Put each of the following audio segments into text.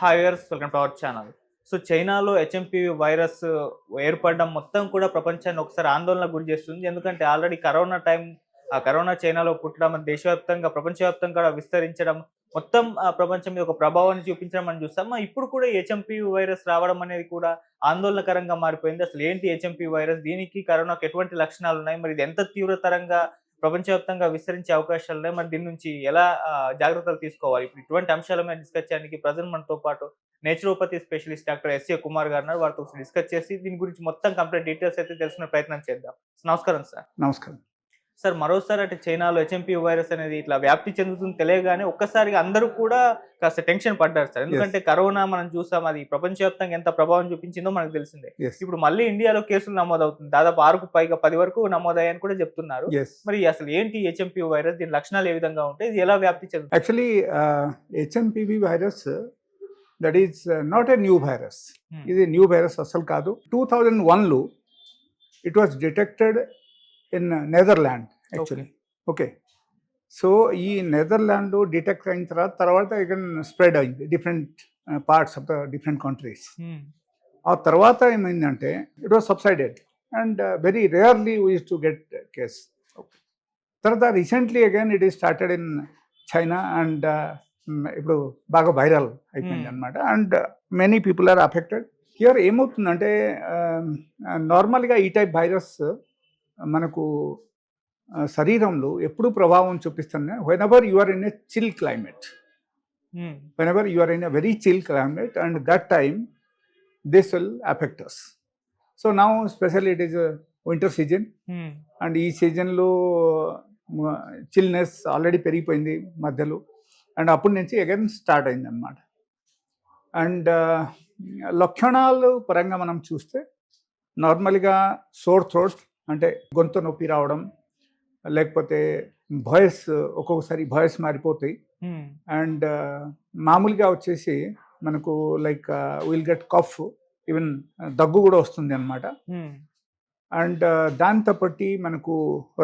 Hi viewers, welcome to our channel. So చైనాలో HMPV virus ఏర్పడడం మొత్తం కూడా ప్రపంచాన్ని ఒకసారి ఆందోళనకు గురి చేస్తుంది. ఎందుకంటే ఆల్రెడీ కరోనా టైం, ఆ కరోనా చైనాలో పుట్టడం, అది దేశవ్యాప్తంగా ప్రపంచవ్యాప్తంగా కూడా విస్తరించడం, మొత్తం ప్రపంచం మీద ఒక ప్రభావాన్ని చూపించడం మనం చూస్తాం. ఇప్పుడు కూడా ఈ హెచ్ఎంపీవీ వైరస్ రావడం అనేది కూడా ఆందోళనకరంగా మారిపోయింది. అసలు ఏంటి హెచ్ఎంపీవీ వైరస్? దీనికి కరోనాకి ఎటువంటి లక్షణాలున్నాయి? మరి ఇది ఎంత తీవ్రతరంగా ప్రపంచవ్యాప్తంగా విస్తరించే అవకాశాలున్నాయి? మరి దీని నుంచి ఎలా జాగ్రత్తలు తీసుకోవాలి? ఇప్పుడు ఇటువంటి అంశాల మీద డిస్కస్ చేయడానికి ప్రెజెంట్ మనతో పాటు naturopathy specialist doctor S A Kumar గారు ఉన్నారు. వారితో డిస్కస్ చేసి దీని గురించి మొత్తం కంప్లీట్ డీటెయిల్స్ అయితే తెలుసుకునే ప్రయత్నం చేద్దాం. నమస్కారం సార్. నమస్కారం. సార్, మరోసారి అంటే చైనాలో హెచ్ఎంపీ వైరస్ అనేది ఇట్లా వ్యాప్తి చెందుతుంది తెలియగానే ఒక్కసారిగా అందరూ కూడా కాస్త టెన్షన్ పడ్డారు సార్. ఎందుకంటే కరోనా మనం చూసాం, అది ప్రపంచవ్యాప్తంగా ఎంత ప్రభావం చూపించిందో మనకు తెలిసిందే. Yes. ఇప్పుడు మళ్ళీ ఇండియాలో కేసులు నమోదవుతుంది. దాదాపు 6కు పైగా 10 వరకు నమోదయ్యాయని కూడా చెప్తున్నారు. Yes. మరి అసలు ఏంటి హెచ్ఎంపీ వైరస్? దీని లక్షణాలు ఏ విధంగా ఉంటాయి? ఇది ఎలా వ్యాప్తి చెందుతుంది? Actually, HMPV virus that is not a new virus. ఇది న్యూ వైరస్ అసలు కాదు. 2001లో it was detected in Netherlands actually. Okay. So ఈ నెదర్లాండ్ డిటెక్ట్ అయిన తర్వాత ఇక స్ప్రెడ్ అయింది different parts of the different countries. ఆ తర్వాత ఏమైందంటే it was subsided and very rarely we use to get case. తర్వాత recently again it is started in China and ఇప్పుడు బాగా వైరల్ అయిపోయింది అనమాట. And many people are affected. Here ఏమవుతుందంటే నార్మల్గా ఈ టైప్ వైరస్ మనకు శరీరంలో ఎప్పుడు ప్రభావం చూపిస్తుంది whenever you are in a chill climate. Whenever you are in a very chill climate and that time this will affect us. So now especially it is a winter season and ఈ సీజన్లో chillness already పెరిగిపోయింది మధ్యలో and అప్పటి నుంచి again start అయింది అనమాట. And లక్షణాలు పరంగా మనం చూస్తే నార్మల్గా సోర్ థ్రోట్ అంటే గొంతు నొప్పి రావడం, లేకపోతే వాయిస్ ఒక్కొక్కసారి వాయిస్ మారిపోతాయి. అండ్ మామూలుగా వచ్చేసి మనకు like will get cough, even దగ్గు కూడా వస్తుంది అనమాట. అండ్ దాంతో బట్టి మనకు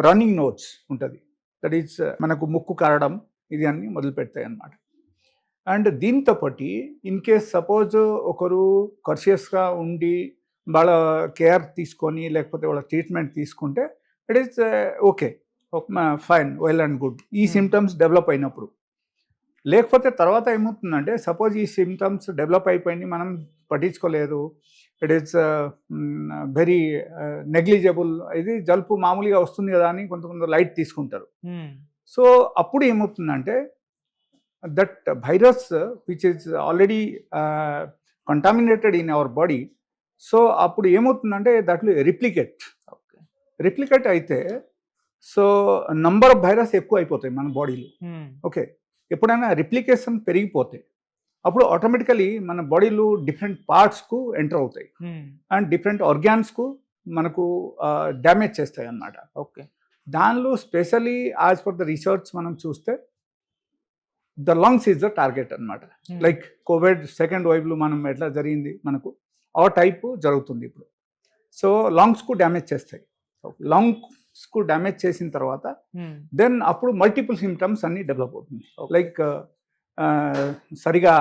రన్నింగ్ నోస్ ఉంటుంది, దట్ ఈస్ మనకు ముక్కు కారడం, ఇది అన్నీ మొదలు పెడతాయి అన్నమాట. అండ్ దీంతో బట్టి ఇన్ కేస్ సపోజ్ ఒకరు కాన్షియస్గా ఉండి వాళ్ళ కేర్ తీసుకొని లేకపోతే వాళ్ళ ట్రీట్మెంట్ తీసుకుంటే it is okay, fine, well and good ఈ సిమ్టమ్స్ డెవలప్ అయినప్పుడు. లేకపోతే తర్వాత ఏమవుతుందంటే సపోజ్ ఈ సిమ్టమ్స్ డెవలప్ అయిపోయింది, మనం పట్టించుకోలేదు, ఇట్ ఈస్ వెరీ నెగ్లిజబుల్, ఇది జలుపు మామూలుగా వస్తుంది కదా అని కొంతమంది లైట్ తీసుకుంటారు. సో అప్పుడు ఏమవుతుందంటే that virus which is already contaminated in our body, so అప్పుడు ఏమవుతుందంటే దట్ రిప్లికేట్ అయితే సో నంబర్ ఆఫ్ వైరస్ ఎక్కువ అయిపోతాయి మన బాడీలో. ఓకే, ఎప్పుడైనా రిప్లికేషన్ పెరిగిపోతే అప్పుడు ఆటోమేటికలీ మన బాడీలో డిఫరెంట్ పార్ట్స్కు ఎంటర్ అవుతాయి అండ్ డిఫరెంట్ ఆర్గాన్స్కు మనకు డ్యామేజ్ చేస్తాయి అన్నమాట. ఓకే, దానిలో especially as per the research మనం చూస్తే the lungs is the target అనమాట. లైక్ కోవిడ్ సెకండ్ వేవ్లో మనం ఎట్లా జరిగింది మనకు ఆ టైపు జరుగుతుంది ఇప్పుడు. సో లంగ్స్కు డ్యామేజ్ చేస్తాయి. లంగ్స్కు డ్యామేజ్ చేసిన తర్వాత దెన్ అప్పుడు మల్టిపుల్ సిమ్టమ్స్ అన్నీ డెవలప్ అవుతుంది. లైక్ సరిగా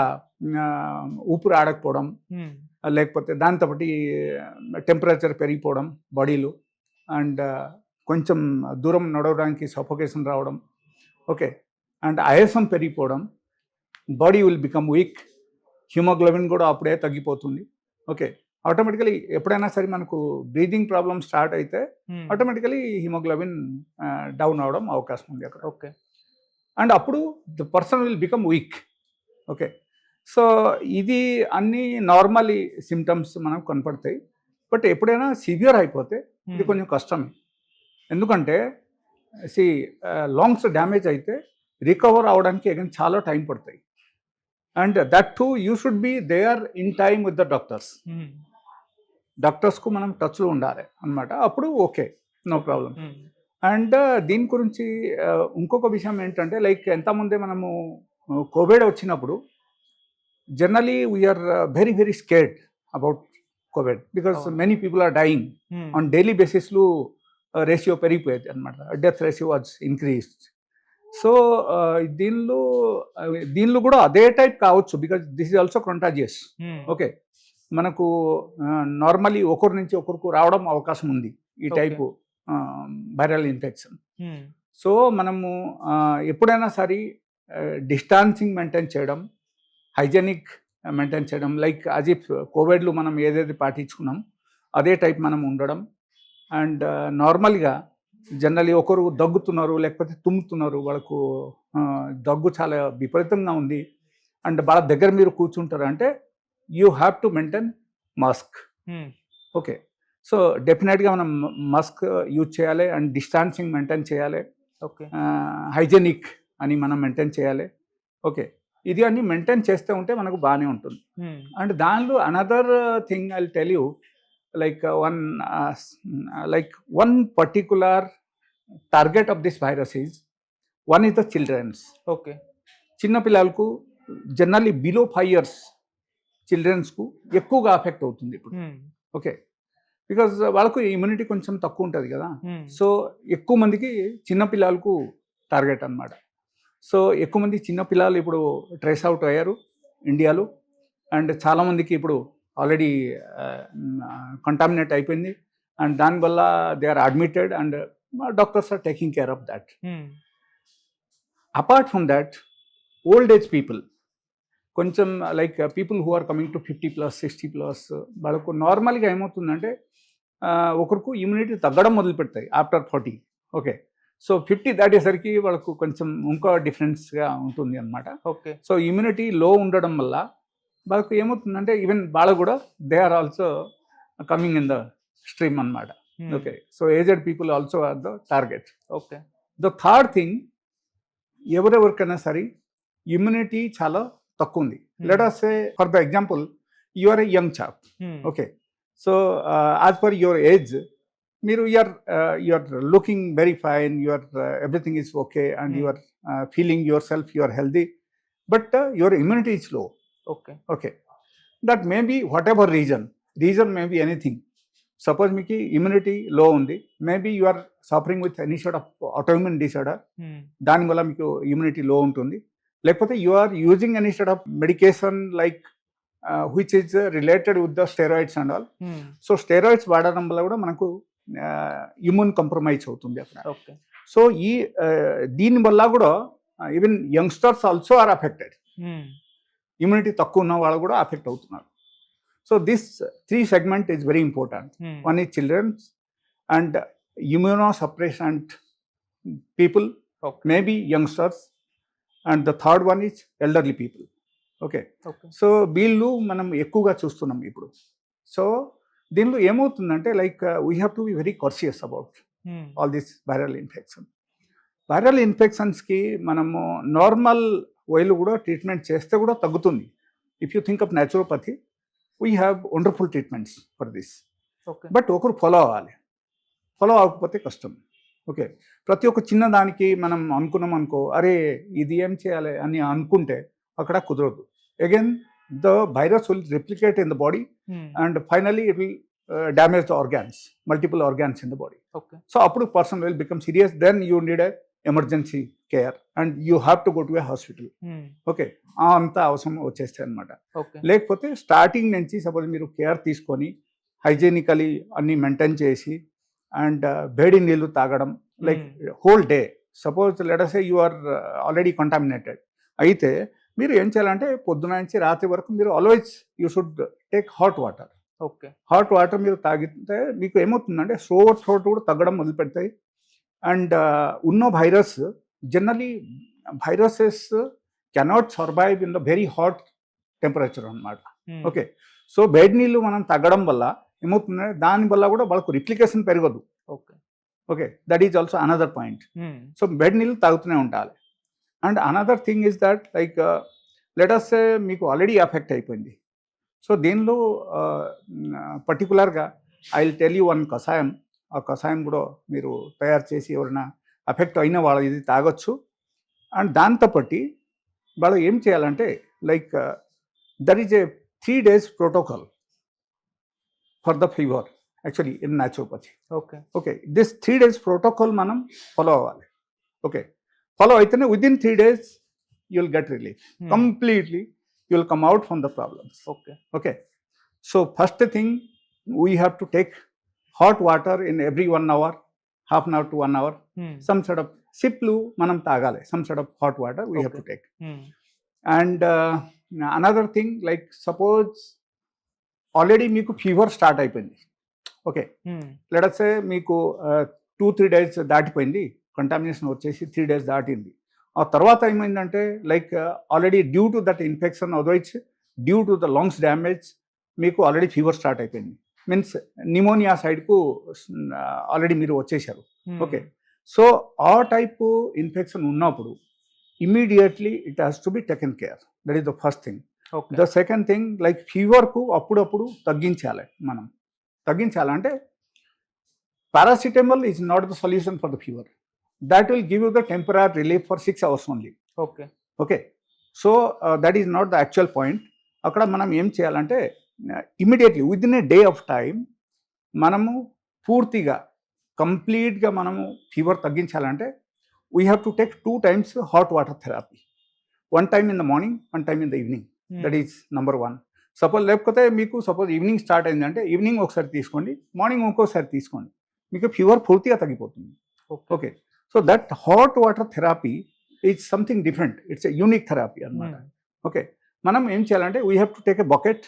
ఊపిరి ఆడకపోవడం, లేకపోతే దాంతో బట్టి టెంపరేచర్ పెరిగిపోవడం బాడీలో, అండ్ కొంచెం దూరం నడవడానికి సఫోకేషన్ రావడం. ఓకే, అండ్ ఆయాసం పెరిగిపోవడం, body will become weak, haemoglobin కూడా అప్పుడే తగ్గిపోతుంది. ఓకే, ఆటోమేటికలీ ఎప్పుడైనా సరే మనకు బ్రీదింగ్ ప్రాబ్లమ్ స్టార్ట్ అయితే ఆటోమేటికలీ హిమోగ్లోబిన్ డౌన్ అవడం అవకాశం ఉంది అక్కడ. ఓకే, అండ్ అప్పుడు the person will become weak. Okay, so ఇది అన్ని నార్మల్ సిమ్టమ్స్ మనకు కనపడతాయి. బట్ ఎప్పుడైనా సివియర్ అయిపోతే ఇది కొంచెం కష్టమే. ఎందుకంటే లంగ్స్ డ్యామేజ్ అయితే రికవర్ అవడానికి అగైన్ చాలా టైం పడతాయి. And that too you should be there in time with the డాక్టర్స్కు మనం టచ్లో ఉండాలి అనమాట. అప్పుడు ఓకే, నో ప్రాబ్లం. అండ్ దీని గురించి ఇంకొక విషయం ఏంటంటే లైక్ ఎంతమంది మనము కోవిడ్ వచ్చినప్పుడు generally we are very very scared about covid because many people are dying on daily బేసిస్లో రేషియో పెరిగిపోయేది అనమాట. Death ratio was increased. So దీనిలో దీనిలో కూడా అదే టైప్ కావచ్చు, because this is also contagious. Okay, మనకు నార్మలీ ఒకరి నుంచి ఒకరికి రావడం అవకాశం ఉంది ఈ Okay. Type viral infection. So మనము ఎప్పుడైనా సరే డిస్టాన్సింగ్ మెయింటైన్ చేయడం, హైజెనిక్ మెయింటైన్ చేయడం, లైక్ యాజ్ ఇఫ్ కోవిడ్లో మనం ఏదైతే పాటించుకున్నాం అదే టైప్ మనం ఉండడం. అండ్ నార్మల్గా జనరల్లీ ఒకరు దగ్గుతున్నారు లేకపోతే తుమ్ముతున్నారు, వాళ్ళకు దగ్గు చాలా విపరీతంగా ఉంది అండ్ వాళ్ళ దగ్గర మీరు కూర్చుంటారు అంటే you have to maintain mask. Okay, so డెఫినెట్గా మనం మాస్క్ యూజ్ చేయాలి అండ్ డిస్టాన్సింగ్ మెయింటైన్ చేయాలి, ఓకే, హైజెనిక్ అని మనం మెయింటైన్ చేయాలి. ఓకే, ఇది అన్ని మెయింటైన్ చేస్తూ ఉంటే మనకు బాగానే ఉంటుంది. అండ్ దానిలో another thing I tell you, like one particular target of this virus is, one is the children's. Okay, చిన్న పిల్లలకు జనరల్లీ బిలో 5 years చిల్డ్రన్స్కు ఎక్కువగా అఫెక్ట్ అవుతుంది ఇప్పుడు. ఓకే, బికాజ్ వాళ్ళకు ఇమ్యూనిటీ కొంచెం తక్కువ ఉంటుంది కదా, సో ఎక్కువ మందికి చిన్న పిల్లలకు టార్గెట్ అన్నమాట. సో ఎక్కువ మంది చిన్న పిల్లలు ఇప్పుడు ట్రేస్ అవుట్ అయ్యారు ఇండియాలో అండ్ చాలామందికి ఇప్పుడు ఆల్రెడీ కంటామినేట్ అయిపోయింది అండ్ దానివల్ల they are admitted and doctors are taking care of that. Apart from that old age people, కొంచెం like people who are coming to 50+, 60+, వాళ్ళకు నార్మల్గా ఏమవుతుందంటే ఒకరికి ఇమ్యూనిటీ తగ్గడం మొదలు పెడతాయి ఆఫ్టర్ 40. ఓకే, సో 50 దాటేసరికి వాళ్ళకు కొంచెం ఇంకో డిఫరెన్స్గా ఉంటుంది అనమాట. ఓకే, సో ఇమ్యూనిటీ లో ఉండడం వల్ల వాళ్ళకు ఏమవుతుందంటే ఈవెన్ వాళ్ళు కూడా they are also coming in the stream అనమాట. Okay, so aged people also are the target. Okay, the third thing, ఎవరెవరికైనా సరే ఇమ్యూనిటీ చాలా తక్కువ ఉంది. Let us say for the example you are a young chap. Okay, so as per your age మీరు you are looking very fine, your everything is okay and your feeling yourself your healthy, but your immunity is low. Okay, okay, that may be whatever reason may be anything. Suppose మీకు immunity low ఉంది, maybe you are suffering with any sort of autoimmune disorder, దానివల్ల మీకు immunity low ఉంటుంది. లేకపోతే you are using any sort of medication like which is related with the steroids and all. So steroids వాడడం వల్ల కూడా మనకు immune compromise అవుతుంది అక్కడ. ఓకే, సో ఈ దీనివల్ల కూడా even youngsters also are affected. Immunity తక్కువ ఉన్న వాళ్ళు కూడా అఫెక్ట్ అవుతున్నారు. So this 3 segment is very important. One is children and immunosuppressant people, okay, maybe youngsters, and the third one is elderly people. Okay, okay, so వీళ్ళు మనం ఎక్కువగా చూస్తున్నాం ఇప్పుడు. సో దీనిలో ఏమవుతుందంటే like we have to be very conscious about all this viral infection. Viral ఇన్ఫెక్షన్స్కి మనము normal వేలు కూడా ట్రీట్మెంట్ చేస్తే కూడా తగ్గుతుంది. If you think of naturopathy, we have wonderful treatments for this. Okay, but ఒకరు ఫాలో అవ్వాలి, ఫాలో అవ్వకపోతే కష్టం. ఓకే, ప్రతి ఒక్క చిన్న దానికి మనం అనుకున్నాం అనుకో, అరే ఇది ఏం చేయాలి అని అనుకుంటే అక్కడ కుదరదు. Again the virus will replicate in the body and finally it will damage the organs, multiple organs in the body. Okay, so అప్పుడు person will become serious, then you need a emergency care and you have to go to a hospital. Okay, అంత అవసరం వచ్చేస్తాయి అనమాట. Okay, లేకపోతే starting నుంచి suppose మీరు care తీసుకొని హైజీనికలీ అన్ని మెయింటైన్ చేసి అండ్ వేడి నీళ్ళు తాగడం like whole day. Suppose let us say you are already contaminated అయితే మీరు ఏం చేయాలంటే పొద్దున నుంచి రాత్రి వరకు మీరు always you should take hot water. Okay, hot water మీరు తాగితే మీకు ఏమవుతుందంటే థ్రోట్ కూడా తగ్గడం మొదలు పెడతాయి. అండ్ ఉన్న virus generally viruses cannot survive in the very hot temperature అనమాట. ఓకే, సో వేడి నీళ్ళు మనం తగ్గడం వల్ల ఏమవుతుందంటే దానివల్ల కూడా వాళ్ళకు రిప్లికేషన్ పెరగదు. Okay, okay, that is also another point. So వేడి నీళ్ళు తాగుతూనే ఉండాలి. And another thing is that like let us say మీకు ఆల్రెడీ అఫెక్ట్ అయిపోయింది. సో దీనిలో పర్టికులర్గా I will tell you one కషాయం. ఆ కషాయం కూడా మీరు తయారు చేసి ఎవరైనా అఫెక్ట్ అయిన వాళ్ళు ఇది తాగొచ్చు. అండ్ దాంతో పట్టి వాళ్ళు ఏం చేయాలంటే like there is a 3 days protocol for the fever actually in naturopathy. Okay, okay, this 3 days protocol మనం ఫాలో అవ్వాలి. ఓకే, ఫాలో అయితేనే within 3 days you will get relief. Completely you will come out from the problems. Okay. So first thing, we have to take hot water in every 1 hour, half an hour to 1 hour. Some sort of siplu manam tagale, some sort of hot water we have to take. And another thing, like suppose already meeku fever start అయిపోయింది. Okay. Let us say meeku 2-3 days దాటిపోయింది, contamination వచ్చేసి 3 days దాటింది. ఆ తర్వాత ఏమైందంటే like already due to that infection otherwise due to the lungs damage మీకు already fever start అయిపోయింది, means pneumonia సైడ్కు ఆల్రెడీ మీరు వచ్చేసారు. ఓకే. సో ఆ టైప్ ఇన్ఫెక్షన్ ఉన్నప్పుడు immediately it has to be taken care. That is the first thing. The second thing, like ఫీవర్కు అప్పుడప్పుడు తగ్గించాలి. మనం తగ్గించాలంటే paracetamol is not the solution for the fever. That will give you the temporary relief for 6 hours only. Okay. So that is not the actual point. అక్కడ మనం ఏం చేయాలంటే immediately within A day of time మనము పూర్తిగా కంప్లీట్గా మనము fever తగ్గించాలంటే we have to take 2 times hot water therapy. 1 time in the morning, 1 time in the evening. That is number 1. Suppose లేకపోతే మీకు సపోజ్ ఈవినింగ్ స్టార్ట్ అయిందంటే ఈవినింగ్ ఒకసారి తీసుకోండి, మార్నింగ్ ఇంకోసారి తీసుకోండి, మీకు ఫీవర్ పూర్తిగా తగ్గిపోతుంది. Okay. So that hot water therapy is something different. It's a unique therapy అన్నమాట. ఓకే. మనం ఏం చేయాలంటే we have to take a bucket.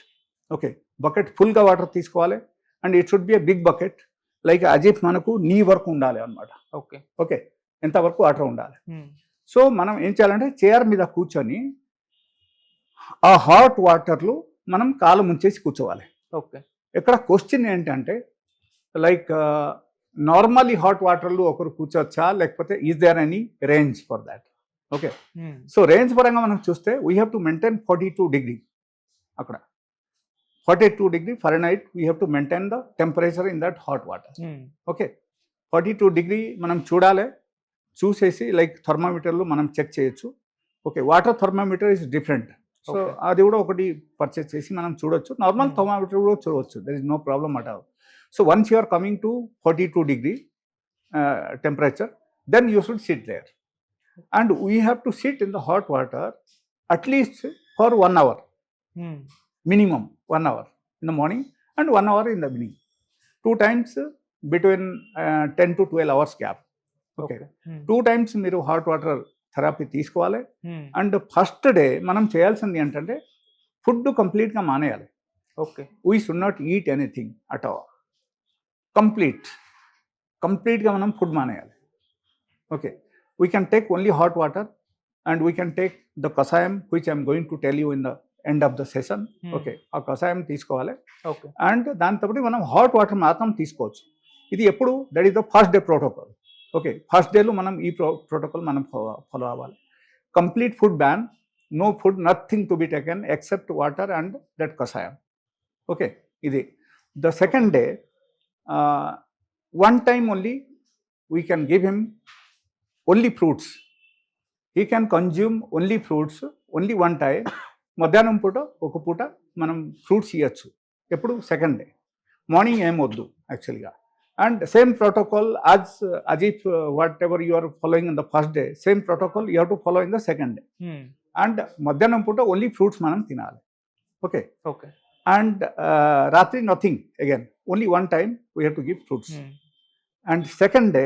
Okay. Bucket ఫుల్గా వాటర్ తీసుకోవాలి and it should be a big bucket. Like అజిప్ మనకు knee వరకు ఉండాలి అనమాట. ఓకే. ఓకే. ఎంత వరకు వాటర్ ఉండాలి. సో మనం ఏం చేయాలంటే చైర్ మీద కూర్చొని ఆ హాట్ వాటర్లో మనం కాలు ముంచేసి కూర్చోవాలి. ఓకే. ఇక్కడ క్వశ్చన్ ఏంటంటే లైక్ నార్మల్లీ హాట్ వాటర్లో ఒకరు కూర్చోవచ్చా, లేకపోతే is there any range for that? Okay. So range పరంగా మనం చూస్తే we have to maintain 42 degree. అక్కడ 42 degree Fahrenheit we have to maintain the temperature in that hot water. Okay. 42 degree మనం చూడాలి. చూసేసి లైక్ థర్మామీటర్లు మనం చెక్ చేయొచ్చు. Okay. Water thermometer is different. So అది కూడా ఒకటి పర్చేస్ చేసి మనం చూడొచ్చు. నార్మల్ థర్మామీటర్ కూడా చూడవచ్చు. There is no problem at all. So once you are coming to 42 degree temperature, then you should sit there. And we have to sit in the hot water at least for 1 hour. Minimum 1 hour in the morning and 1 hour in the evening. 2 times between 10 to 12 hours gap. Okay. 2 times మీరు hot water therapy తీసుకోవాలి. And first day మనం చేయాల్సింది ఏంటంటే food కంప్లీట్గా మానేయాలి. Okay. We should not eat anything at all. కంప్లీట్గా మనం food మానేయాలి. Okay. We can take only hot water and we can take the కషాయం which I'm going to tell you in the end of the session. Okay. ఆ కషాయం తీసుకోవాలి. Okay. And దాంతో మనం hot water మాత్రం తీసుకోవచ్చు. ఇది ఎప్పుడు? That is the first day protocol. Okay. First డేలో మనం ఈ ప్రోటోకాల్ మనం ఫాలో అవ్వాలి. Complete food ban, no food, nothing to be taken except water and that కషాయం. ఓకే. ఇది the second day, 1 time only we can give him only fruits. He can consume only fruits, only 1 time. మధ్యాహ్నం పూట ఒక పూట మనం fruits ఇవ్వచ్చు. ఎప్పుడు? Second day. Morning ఏం వద్దు యాక్చువల్గా. And same protocol as if whatever you are following in the first day, same protocol you have to follow in the second day. And మధ్యాహ్నం పూట ఓన్లీ ఫ్రూట్స్ మనం తినాలి. ఓకే. ఓకే. అండ్ రాత్రి nothing again, only 1 time we have to give fruits. And second day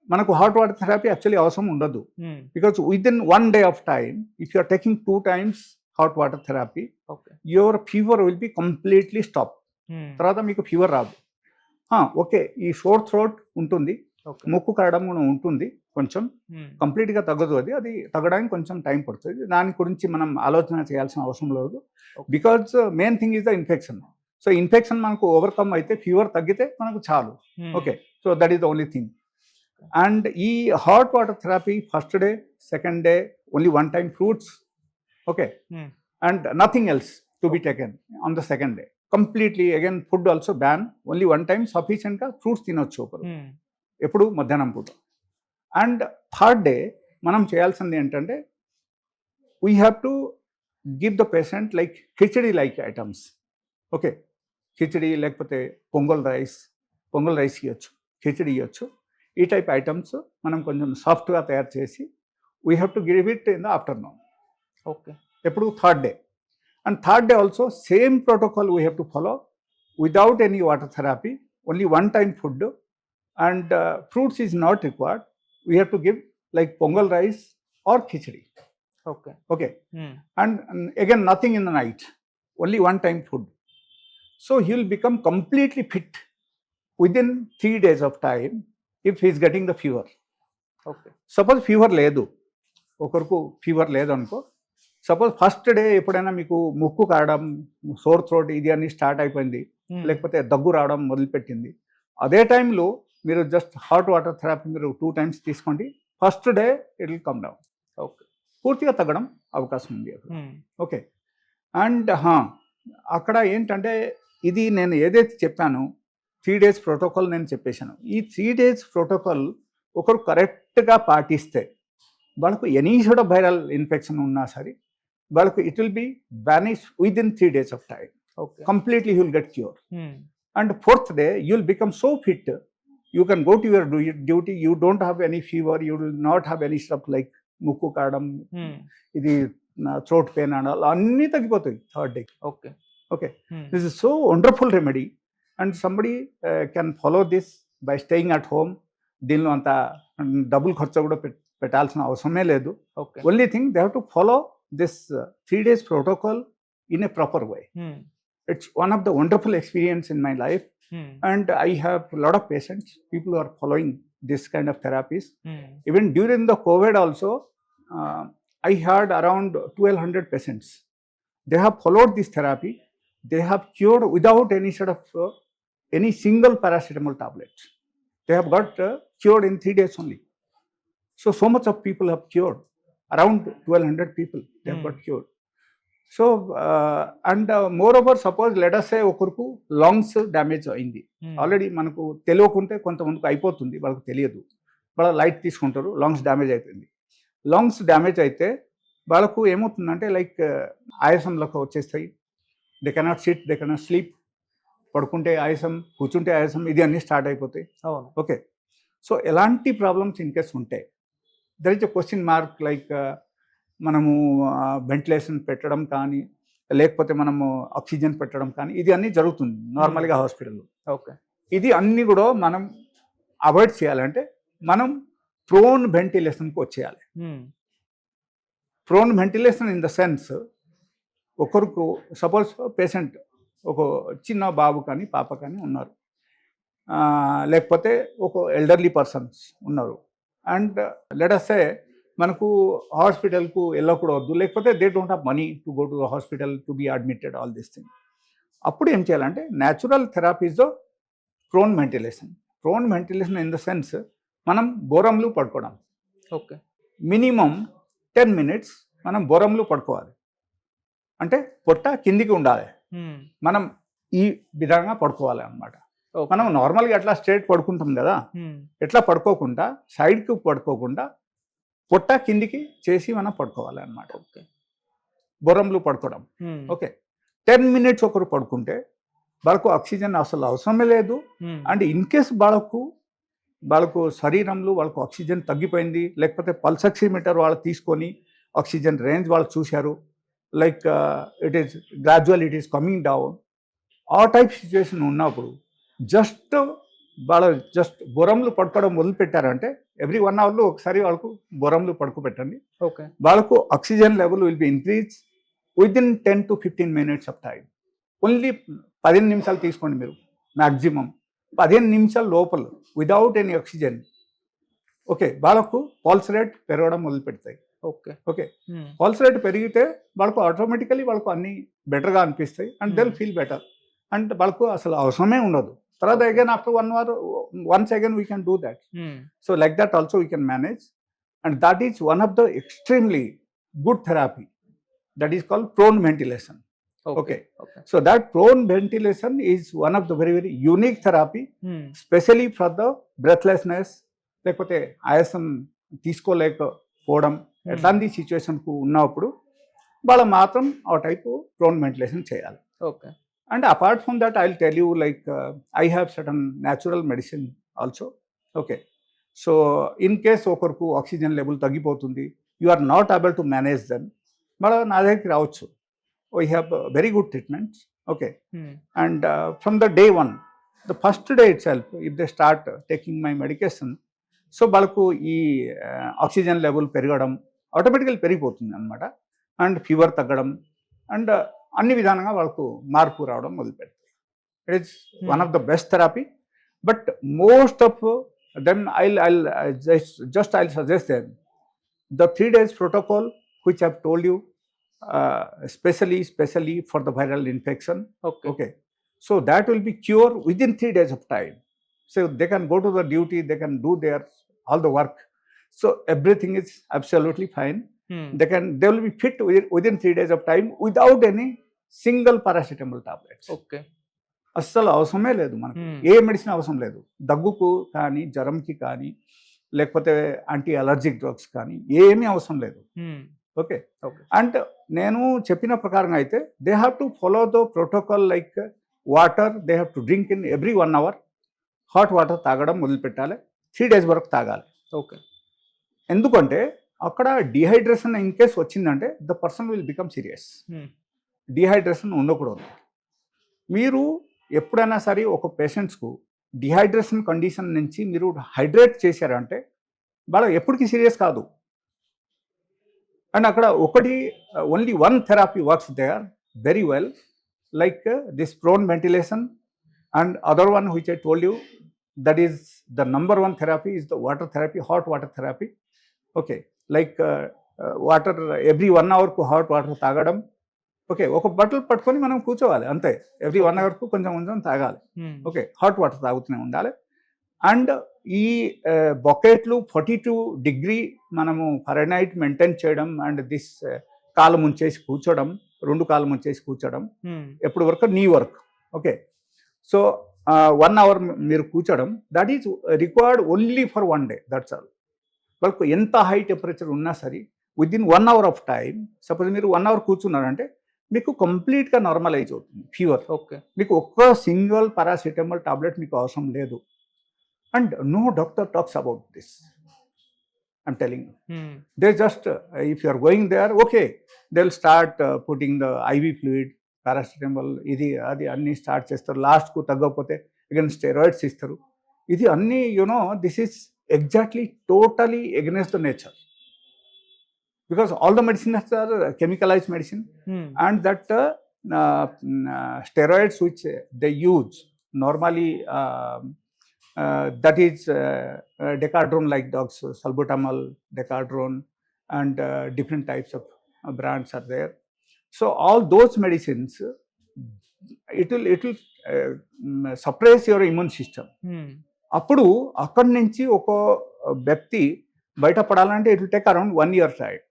మనకు hot water therapy actually అవసరం ఉండదు. Because within 1 day of time if you are taking 2 times hot water therapy, your fever will be completely stop. తర్వాత మీకు fever రాదు. Okay. ఈ షోర్ throat ఉంటుంది, ముక్కు కరడం కూడా ఉంటుంది కొంచెం, కంప్లీట్గా తగ్గదు. అది తగ్గడానికి కొంచెం టైం పడుతుంది. దాని గురించి మనం ఆలోచన చేయాల్సిన అవసరం లేదు. Because main thing is the infection. So infection మనకు ఓవర్కమ్ అయితే ఫీవర్ తగ్గితే మనకు చాలు. Okay. So that is the only thing. And ఈ hot water therapy first day, second day only 1 time fruits. Okay. And nothing else to be taken on the second day. Completely again food also ban, only 1 time సఫిషియెంట్గా fruits తినొచ్చు ఒకరు. ఎప్పుడు? మధ్యాహ్నం పూట. And third day మనం చేయాల్సింది ఏంటంటే we have to give the patient like khichdi like items. Okay. Khichdi లేకపోతే పొంగల్ రైస్ ఇవ్వచ్చు, కిచడీ ఇవ్వచ్చు. ఈ టైప్ ఐటమ్స్ మనం కొంచెం సాఫ్ట్గా తయారు చేసి we have to give it in the afternoon. Okay. ఎప్పుడు third day. And third day also same protocol we have to follow without any water therapy, only one time food, and fruits is not required. We have to give like pongal rice or khichdi. Okay. Okay. హ్మ్. And again nothing in the night, only one time food. So he will become completely fit within 3 days of time if he is getting the fever. Okay. Suppose fever లేదు, ఒకరికి fever లేదనుకో, suppose first day ఎప్పుడైనా మీకు ముక్కు కారడం, sore throat ఇది అన్ని start అయిపోయింది, హ్మ్. లేకపోతే దగ్గు రావడం మొదలుపెట్టింది, అదే టైంలో మీరు జస్ట్ హాట్ వాటర్ థెరపీ మీరు 2 times తీసుకోండి. First day it will come down. Okay. పూర్తిగా తగ్గడం అవకాశం ఉంది అక్కడ. హ్మ్. ఓకే. అండ్ అక్కడ ఏంటంటే ఇది నేను ఏదైతే చెప్పానో 3 days ప్రోటోకాల్ నేను చెప్పేశాను. ఈ 3 days ప్రోటోకాల్ ఒకరు కరెక్ట్గా పాటిస్తే వాళ్ళకు ఎనీ సోడ్ ఆఫ్ వైరల్ ఇన్ఫెక్షన్ ఉన్నా సరే వాళ్ళకు it will be banish with in 3 days of time. Okay. Completely you will get cure. హ్మ్. And fourth day you will become so fit, you can go to your duty, you don't have any fever, you will not have any stuff like mukku kaadam, హ్మ్. ఇది throat pain and all అన్నీ తగ్గిపోతాయి third day. Okay. Okay, హ్మ్. this is so wonderful remedy and somebody can follow this by staying at home. దీనిలో అంత double ఖర్చు కూడా పెట్టాల్సిన అవసరమే లేదు. Okay. Only thing they have to follow this 3 days protocol in a proper way. హ్మ్. It's one of the wonderful experience in my life, హ్మ్. and I have a lot of patients, people who are following this kind of therapies. హ్మ్. Even during the COVID also, I had around 1200 patients. They have followed this therapy. They have cured without any sort of any single paracetamol tablet. They have got cured in 3 days only. So much of people have cured. Around 1200 people they have got cured. So and moreover suppose let us say ఒకరికి lungs damage అయింది హ్మ్. Already, మనకు తెలియకుంటే కొంతమందికి అయిపోతుంది, వాళ్ళకి తెలియదు, వాళ్ళ light తీసుకుంటారు, లంగ్స్ డ్యామేజ్ అయిపోయింది. లంగ్స్ డ్యామేజ్ అయితే వాళ్ళకు ఏమవుతుందంటే లైక్ ఆయాసంలోకి వచ్చేస్తాయి, they cannot sit, they cannot sleep, పడుకుంటే ఆయాసం, కూర్చుంటే ఆయాసం, ఇది అన్నీ స్టార్ట్ అయిపోతాయి. అవును. ఓకే. సో ఎలాంటి ప్రాబ్లమ్స్ ఇన్ కేస్ ఉంటే there is a question mark like మనము వెంటిలేషన్ పెట్టడం కానీ లేకపోతే మనము ఆక్సిజన్ పెట్టడం కానీ ఇది అన్నీ జరుగుతుంది నార్మల్గా హాస్పిటల్లో. ఓకే. ఇది అన్నీ కూడా మనం అవాయిడ్ చేయాలంటే మనం ప్రోన్ వెంటిలేషన్కి వచ్చేయాలి. హ్మ్. Prone ventilation in the sense ఒకరికి సపోజ్ పేషెంట్ ఒక చిన్న బాబు కానీ పాప కానీ ఉన్నారు, లేకపోతే ఒక ఎల్డర్లీ పర్సన్స్ ఉన్నారు, అండ్ లెట్ అస్ సే మనకు హాస్పిటల్కు వెళ్ళకూడదు, లేకపోతే they don't have money to go to hospital to be admitted, all this thing. అప్పుడు ఏం చేయాలంటే natural therapies prone ventilation. Prone ventilation in the sense మనం బోరంలో పడుకోవడం. ఓకే. మినిమం 10 minutes మనం బోరంలో పడుకోవాలి, అంటే పొట్ట కిందికి ఉండాలి, హ్మ్. మనం ఈ విధంగా పడుకోవాలి అన్నమాట. ఓకే. మనం నార్మల్గా ఎట్లా స్ట్రేట్ పడుకుంటాం కదా, హ్మ్. ఎట్లా పడుకోకుండా సైడ్కి పడుకోకుండా పొట్ట కిందికి చేసి మనం పడుకోవాలి అన్నమాట. ఓకే. బొరంలో పడుకోవడం. హ్మ్. ఓకే. 10 minutes ఒకరు పడుకుంటే వాళ్ళకు ఆక్సిజన్ అసలు అవసరమే లేదు. హ్మ్. అండ్ ఇన్ కేస్ వాళ్ళకు శరీరంలో వాళ్ళకు ఆక్సిజన్ తగ్గిపోయింది, లేకపోతే పల్స్ ఆక్సిమీటర్ వాళ్ళు తీసుకొని ఆక్సిజన్ రేంజ్ వాళ్ళు చూశారు, like it is gradual it is coming down, ఆ టైప్ సిచ్యువేషన్ ఉన్నప్పుడు జస్ట్ బొరంలో పడుకోవడం మొదలుపెట్టారంటే ఎవ్రీ 1 hourలో ఒకసారి వాళ్ళకు బొరంలో పడుకోబెట్టండి. ఓకే. వాళ్ళకు oxygen level will be increase within 10 to 15 minutes of time. Only 15 నిమిషాలు తీసుకోండి మీరు, మ్యాక్సిమం 15 నిమిషాల లోపల విదౌట్ ఎనీ ఆక్సిజన్. ఓకే. వాళ్ళకు పల్స్ రేట్ పెరగడం మొదలు పెడతాయి. ఓకే. ఓకే. హ్మ్. పల్స్ రేట్ పెరిగితే వాళ్ళకు ఆటోమేటికలీ వాళ్ళకు అన్నీ బెటర్గా అనిపిస్తాయి and they will feel better, and వాళ్ళకు అసలు అవసరమే ఉండదు. తర్వాత again after 1 hour once again we can do that. So like that also we can manage, and that is one of the extremely good therapy that is called prone ventilation. Okay. So that prone ventilation is one of the very very unique therapy, especially for the breathlessness, లేకపోతే ఆయాసం తీసుకోలేకపోవడం ఎట్లాంటి సిచ్యువేషన్కు ఉన్నప్పుడు వాళ్ళు మాత్రం ఆ type prone ventilation చేయాలి. Okay. And apart from that, I'll tell you, like I have certain natural medicine also. Okay. So in case ఒకరికి oxygen level తగ్గిపోతుంది, you are not able to manage then, మళ్ళీ నా దగ్గరికి రావచ్చు. We have very good treatments. Okay, and from the day one, the first day itself if they start taking my medication, so వాళ్ళకు ఈ oxygen level పెరగడం ఆటోమేటికల్ పెరిగిపోతుంది అనమాట, and fever తగ్గడం, అండ్ అన్ని విధానంగా వాళ్ళకు మార్పు రావడం మొదలుపెడతాయి. It is one of the best therapy. But most of them I'll suggest them the 3 days protocol which I've told you, especially for the viral infection. Okay, so that will be cure within 3 days of time. So they can go to the duty, they can do their all the work, so everything is absolutely fine. They will be fit within 3 days of time without any single paracetamol tablets. Okay. అస్సలు అవసరమే లేదు మనకు, ఏ medicine అవసరం లేదు. దగ్గుకు కానీ, జ్వరంకి కానీ, లేకపోతే anti allergic drugs కానీ ఏమీ అవసరం లేదు. ఓకే, అండ్ నేను చెప్పిన ప్రకారంగా అయితే they have to follow the protocol, like water they have to drink in every 1 hour. Hot water తాగడం మొదలుపెట్టాలి, 3 days వరకు తాగాలి. ఓకే, ఎందుకంటే అక్కడ డిహైడ్రేషన్ ఇన్ కేస్ వచ్చిందంటే the person will become serious. Dehydration ఉండకూడదు. మీరు ఎప్పుడైనా సరే ఒక పేషెంట్స్కు డిహైడ్రేషన్ కండిషన్ నుంచి మీరు హైడ్రేట్ చేశారంటే వాళ్ళు ఎప్పటికీ సీరియస్ కాదు. అండ్ అక్కడ ఒకటి only one therapy works there very well, like this prone ventilation, and other one which I told you, that is the number 1 therapy is the water therapy, hot water therapy. Okay, like water every 1 hourకు hot water తాగడం. Okay, ఒక బట్టలు పట్టుకొని మనం కూర్చోవాలి అంతే, every 1 hourకు కొంచెం కొంచెం తాగాలి. ఓకే, హాట్ వాటర్ తాగుతూనే ఉండాలి. అండ్ ఈ బకెట్లు 42 degree మనము ఫారెన్హైట్ మెయింటైన్ చేయడం, అండ్ దిస్ కాలు ముంచేసి కూర్చోడం, 2 కాలు ముంచేసి కూర్చోడం, ఎప్పుడు వరకు నీ వర్క్. ఓకే, సో 1 hour మీరు కూర్చోడం, that is required only for 1 day, that's all. వాళ్ళకు ఎంత హై టెంపరేచర్ ఉన్నా సరే within 1 hour of time, suppose మీరు 1 hour కూర్చున్నారంటే మీకు కంప్లీట్గా నార్మలైజ్ అవుతుంది ఫీవర్. ఓకే, మీకు ఒక్క సింగిల్ పారాసిటమాల్ టాబ్లెట్ మీకు అవసరం లేదు. And no doctor talks about this, I'm telling you. They just if you are going there, okay, they will start putting the IV fluid, paracetamol, ఇది అది అన్నీ start చేస్తారు. లాస్ట్కు తగ్గకపోతే అగైన్ స్టెరాయిడ్స్ ఇస్తారు. ఇది అన్నీ you know this is exactly totally against the nature, because all the medicines are chemicalized medicine, and that steroids which they use normally, that is decadrone like drugs, salbutamol, decadrone, and different types of brands are there. So all those medicines, it will suppress your immune system. అప్పుడు అక్కడి నుంచి ఒక వ్యక్తి బయటపడాలంటే it will take around 1 year time.